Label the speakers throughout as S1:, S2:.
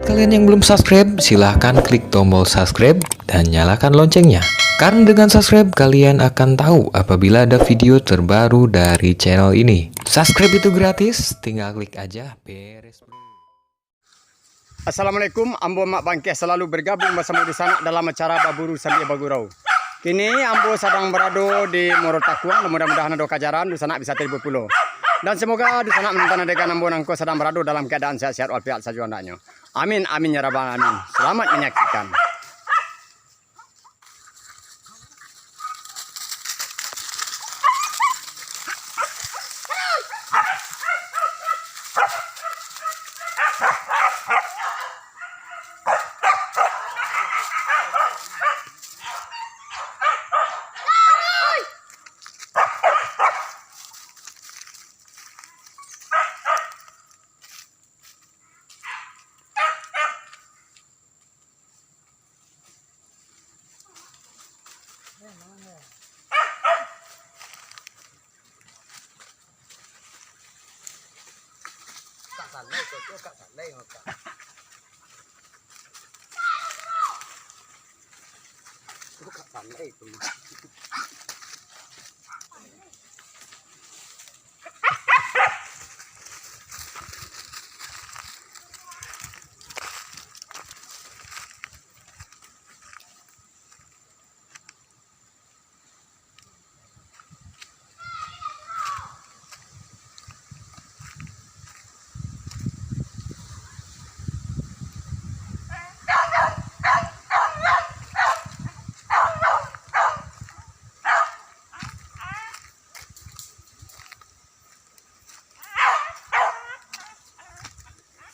S1: Kalian yang belum subscribe, silahkan klik tombol subscribe dan nyalakan loncengnya. Karena dengan subscribe, kalian akan tahu apabila ada video terbaru dari channel ini. Subscribe itu gratis, tinggal klik aja, beres bro.
S2: Assalamualaikum, ambo mak Bangkeh selalu bergabung bersama di sana dalam acara Berburu sambil bergurau. Kini ambo sedang berada di Morotakuang, mudah-mudahan ada kajaran di sana bisa terhibur pulau. Dan semoga di sana menonton adegan ambo nangko sedang berada dalam keadaan sehat-sehat walafiat saja andaknya. Amin, amin ya rabbal alamin. Selamat menyaksikan.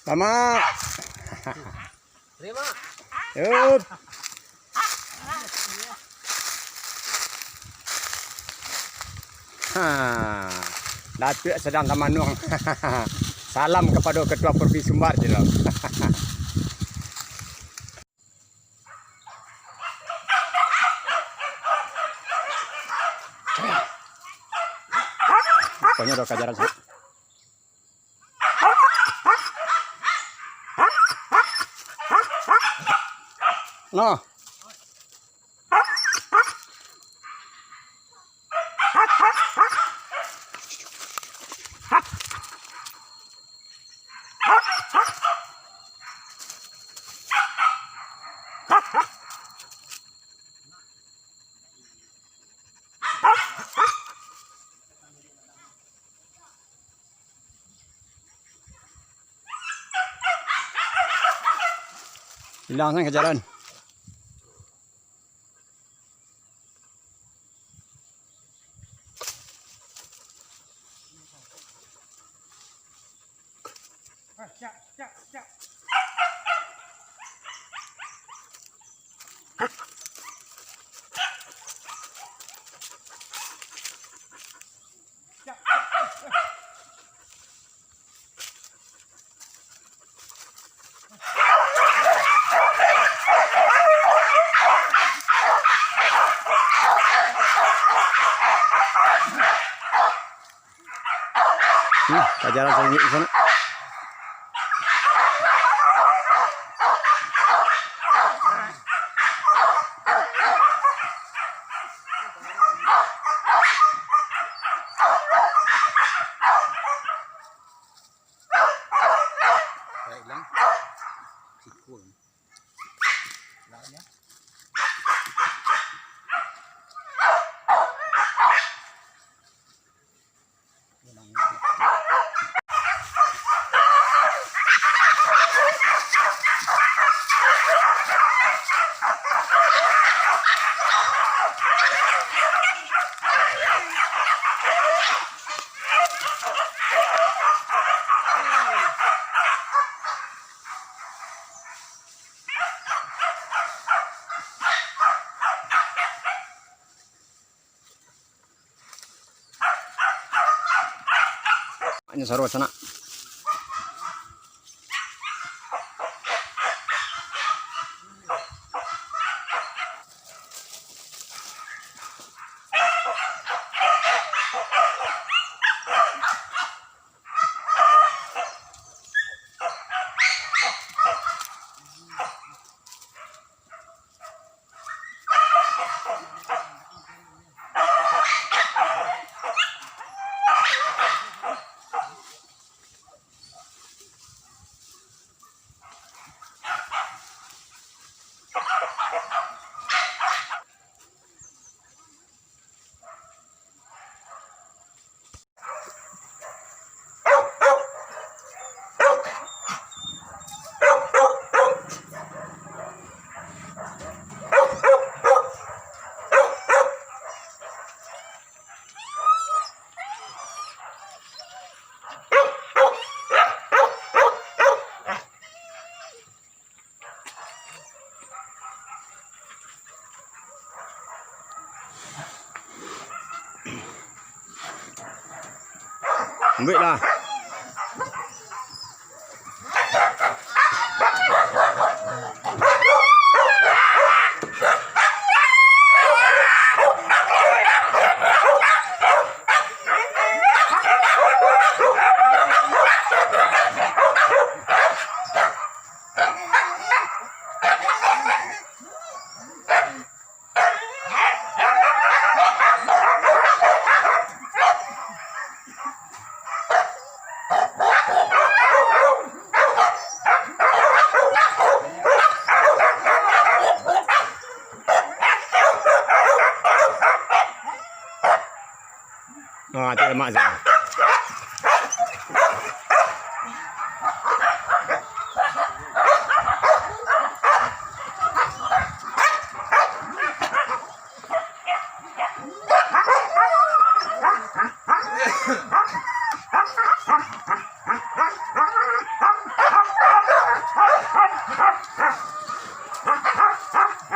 S2: Sama.
S3: Terima.
S2: Yuk. Datuk sedang tamanung. Salam kepada ketua porbi sumbar je lah. Pokoknya ada kajaran sih. No. Hilang kan kejaran. Kajaran sendiri di sana. Hanya sarwa sana. Ambil lah. Oh, itu lemak saya.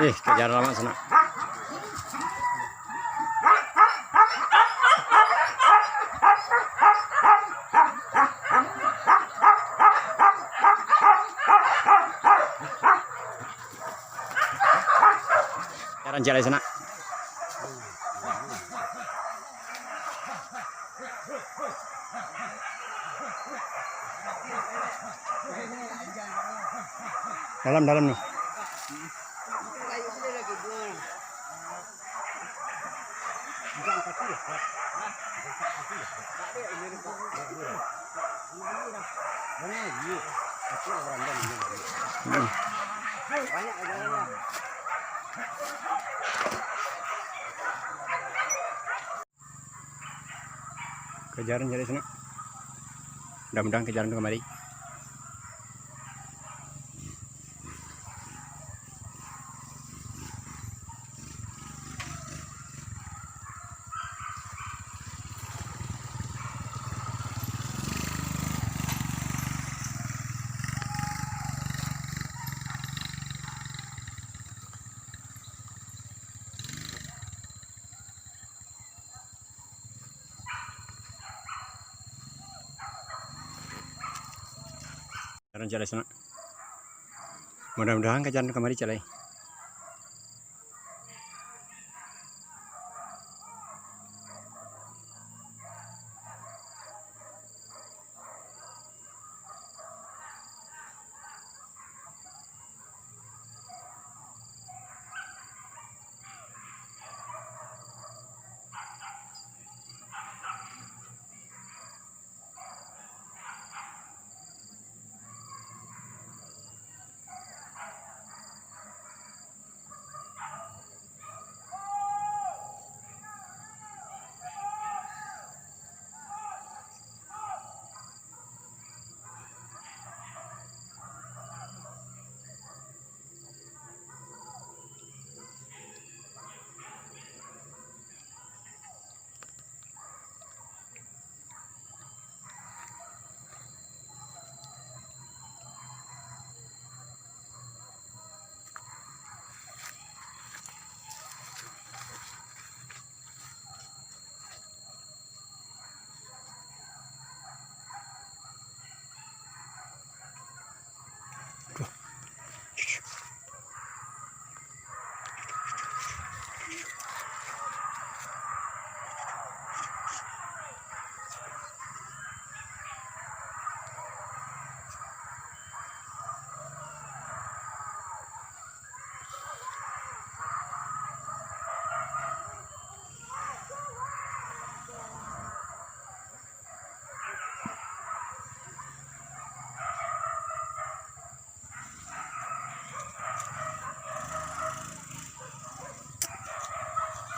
S2: Kejar lama sana. Jalan sana. Dalam nih. Kejaran dari sana. Mudah-mudahan kejaran kemari. Jalan sana. Mudah-mudahan kejaran kemari calai.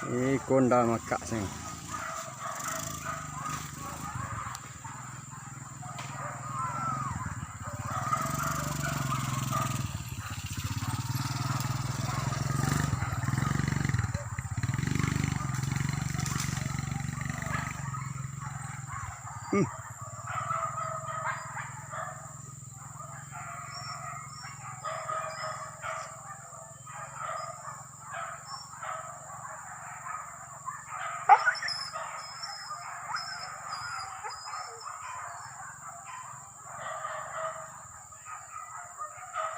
S2: Ini konda makak sih.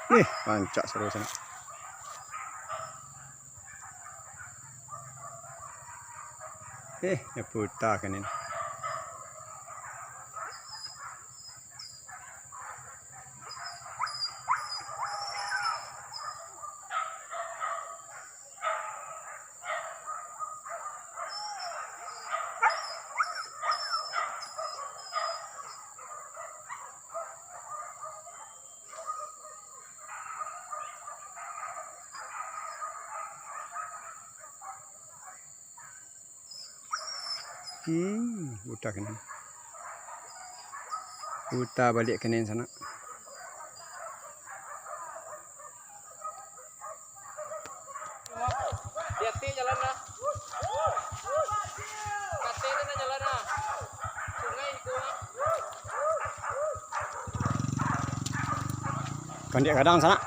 S2: Nih, pancak seru sana. Ya putar kan ini. Putar kan ini. Putar balik kan ini sana.
S1: Hati jalan lah. Katanya na jalan lah. Sungai itu.
S2: Kandiak gadang sana.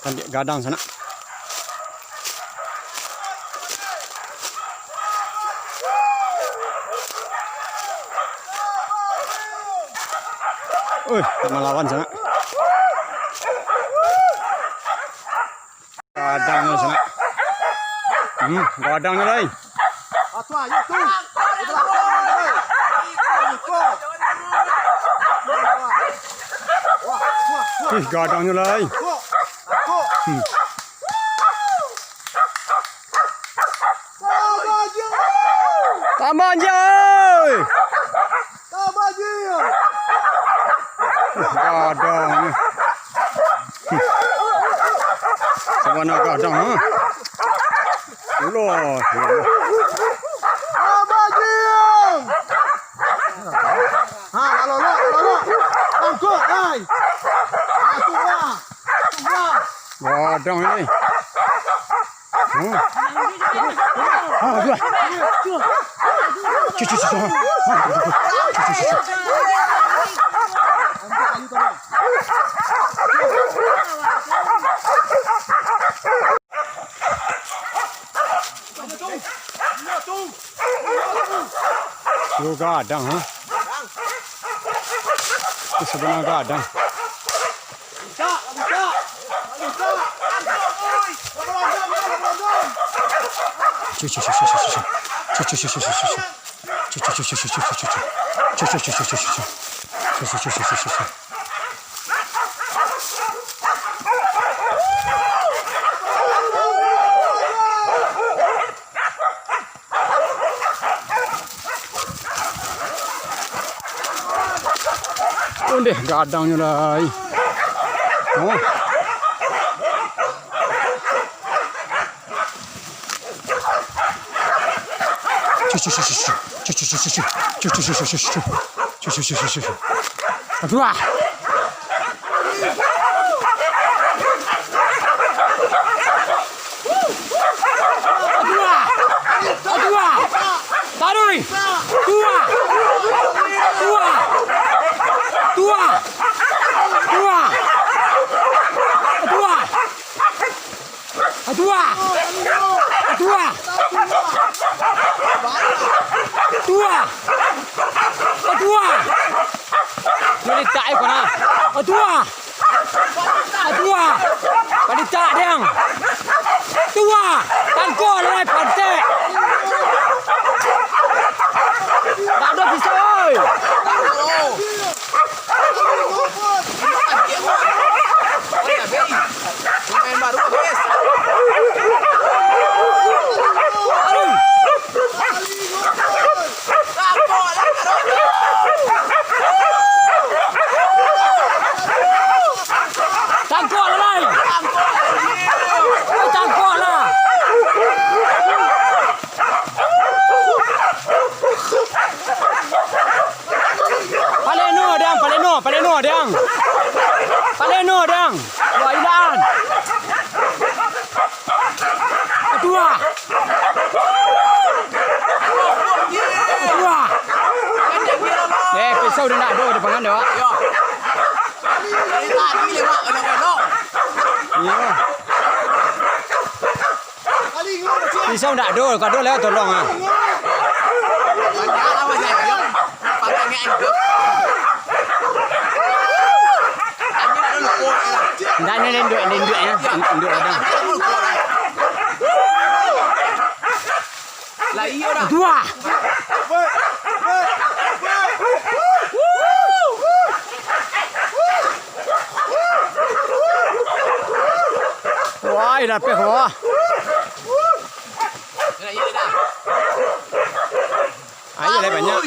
S2: Kandiak gadang sana. Melawan sana. Gadangnya sana. Gadangnya lagi. Gadangnya lagi. Tambah anjing. Gadang. Sabana gadang, ha? Ulah. Gadang ini. Gadang, ha? Itu sebenarnya gadang. Deh gadangnya lagi. Oh. Aduh. Taruh. Wanita ko na. Adua. Wanita diang. Tua. Tangko lai pante. Tak ada bisa oi. Main baru guys. Paling Paleno dang. Paleno dang. Wah ilan. Kedua. Kedua. Pisau dia nak ada depan anda. Ya. Ini tadi lewat elok-elok. Ya. Pisau nak ada, kalau lewat tolong ah. Ndak ni induk ya, induk ada. Lah iya dah. Dua. Wah, dah peh wah. Ayo dah banyak.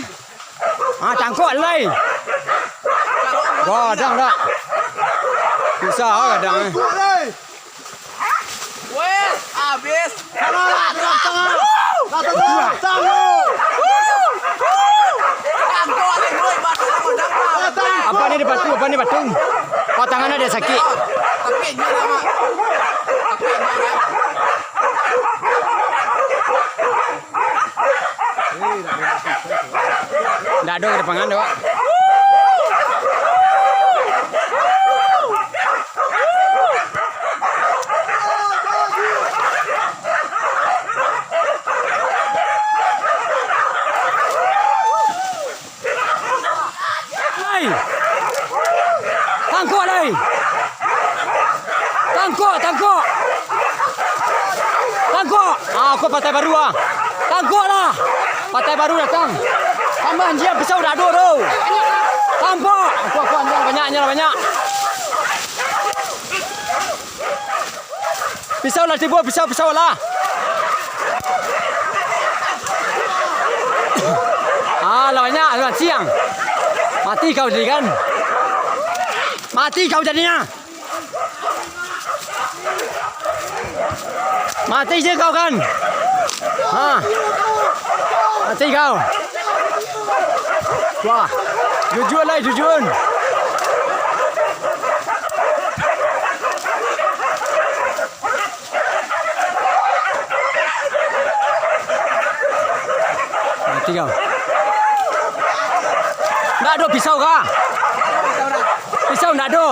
S2: Ah, tangkuk lagi. Wah, dah dah. Susah kadang.
S3: Wes, habis.
S2: Apa ni dia batu? Apa ni batu? Oh, tangan ada sakit.
S3: Sakitnya dah, Mak. Sakitnya dah.
S2: Ndak ada ke depan anda, Pak. Tangkuk lagi. Tangkuk. Tangkuk. Ah, aku partai baru ah. Tangkuk lah. Partai baru datang. Tambah anjing pisau dah ada tu. Tangkuk. Aku anjing banyak. Pisau lah tiba, pisau lah. Ah, lah banyak, lah siang. Mati kau jadi kan? Mati kau jadinya. Mati je kau kan? Ha. Mati kau. Wah. Jujur lah, jujur. Mati kau. Nggak ada pisau kah? Pisau nggak ada.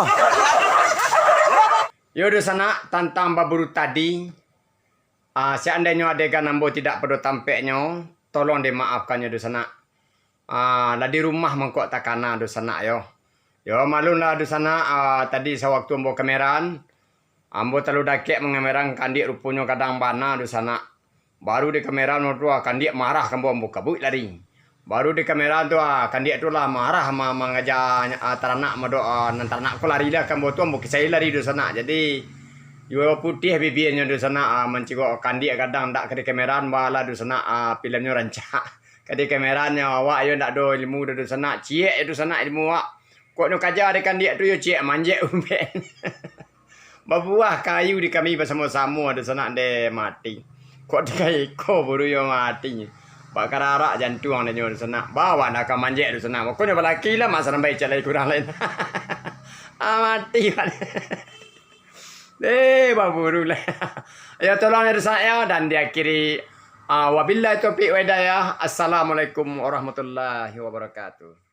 S2: Yaudah sana tentang Berburu tadi. Seandainya adegan ambo tidak perlu tampaknya, tolong dimaafkan ya sana. Lah di rumah mengkok takana do sana yo. Yo malun lah do sana. Tadi sewaktu ambo kameran, ambo terlalu dakek mengameran kandiak rupanya kadang bana do sana. Baru di kameran tu kandiak marah kan ambo kabut lari. Baru di kamera tu kandiak tu lah marah sama mengajar teranak mado teranak aku lari dah kan tu ambo kisah lari di sana. Jadi yo putih bibirnya di sana mencikok kandiak kadang ndak ke kamera bala di sana filmnya rancak. Ke kameranya awak yo ndak do ilmu di sana. Ciek di sana ilmu awak. Kok no kaja di kandiak tu yo ciek manjek umben. Berbuah kayu di kami bersama-sama di sana de mati. Kok di ko buru yo mati. Pak kararak jantung dia di sana. Bawa nak manjek di sana. Pokoknya balaki lah masa sampai calai kurang lain. Mati kan. Berburu lah. Ya tolong dari saya dan diakhiri wabillahi taufiq wa hidayah. Assalamualaikum warahmatullahi wabarakatuh.